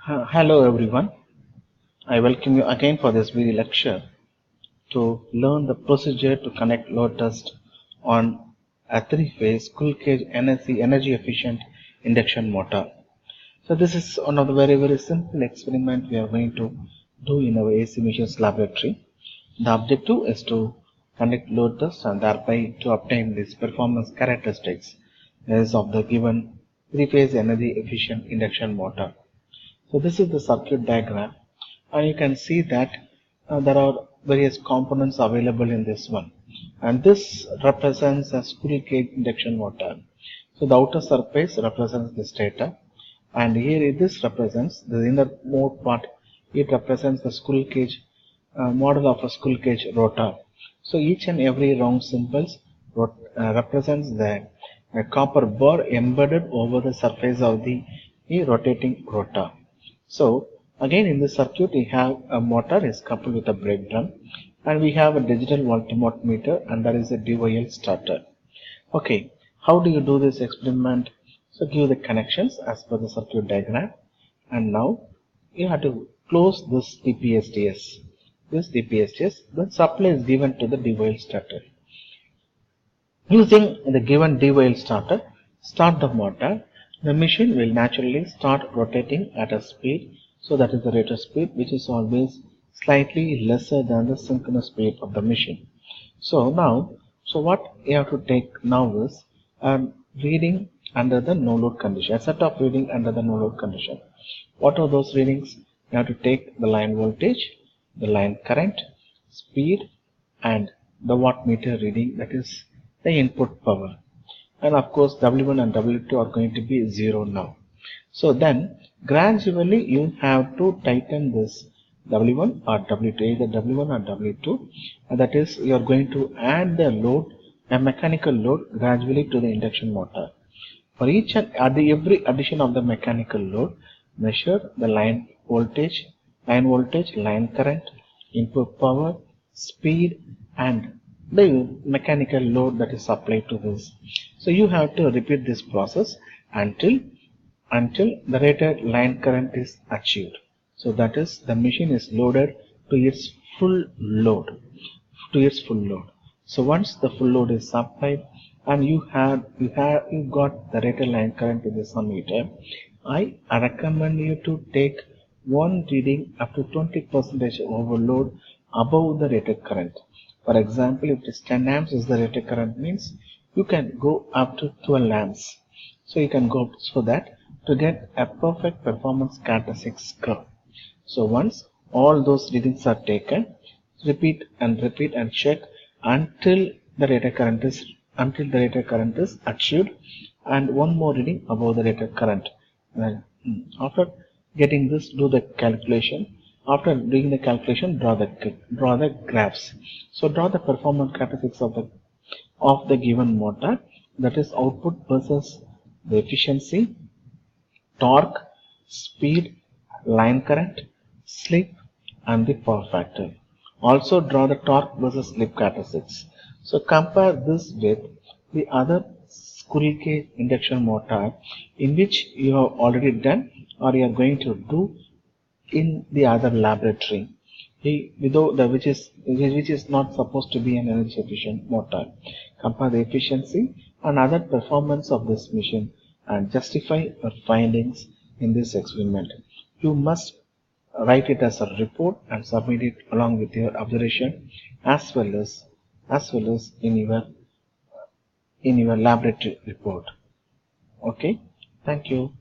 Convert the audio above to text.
Hello everyone. I welcome you again for this video lecture to learn the procedure to connect load test on a three-phase squirrel cage energy efficient induction motor. So this is one of the very simple experiment we are going to do in our AC machines laboratory. The objective is to connect load test and thereby to obtain these performance characteristics as of the given three-phase energy efficient induction motor. So this is the circuit diagram, and you can see that there are various components available in this one, and this represents a squirrel cage induction motor. So the outer surface represents the stator, and here this represents the inner mode part. It represents the squirrel cage model of a squirrel cage rotor. So each and every round symbols represents the copper bar embedded over the surface of the rotating rotor. So again in this circuit we have a motor is coupled with a brake drum, and we have a digital multimeter, and there is a DOL starter. Okay, how do you do this experiment? So give the connections as per the circuit diagram, and now you have to close this DPSDS. Then supply is given to the DOL starter. Using the given DOL starter, start the motor. The machine will naturally start rotating at a speed, so that is the rate of speed, which is always slightly lesser than the synchronous speed of the machine. So what you have to take now is reading under the no load condition, a set of reading under the no load condition. What are those readings? You have to take the line voltage, the line current, speed, and the wattmeter reading, that is the input power. And of course W1 and W2 are going to be 0 now. So then gradually you have to tighten this W1 or W2, either W1 or W2, and that is you are going to add the load, a mechanical load, gradually to the induction motor. For each and every addition of the mechanical load, measure the line voltage, line current, input power, speed, and the mechanical load that is applied to this. So you have to repeat this process until the rated line current is achieved. So that is the machine is loaded to its full load. So once the full load is supplied and you got the rated line current in the ammeter, I recommend you to take one reading up to 20% overload above the rated current. For example, if it is 10 amps is the rated current, means you can go up to 12 amps. So you can go so that to get a perfect performance characteristics curve. So once all those readings are taken, repeat and check until the rated current is achieved, and one more reading above the rated current. After getting this, do the calculation. After doing the calculation, draw the graphs. So draw the performance characteristics of the given motor, that is output versus the efficiency, torque, speed, line current, slip, and the power factor. Also draw the torque versus slip characteristics. So compare this with the other squirrel cage induction motor, in which you have already done or you are going to do in the other laboratory, which is not supposed to be an energy efficient motor. Compare the efficiency and other performance of this machine and justify your findings in this experiment. You must write it as a report and submit it along with your observation as well as in your laboratory report. Okay, thank you.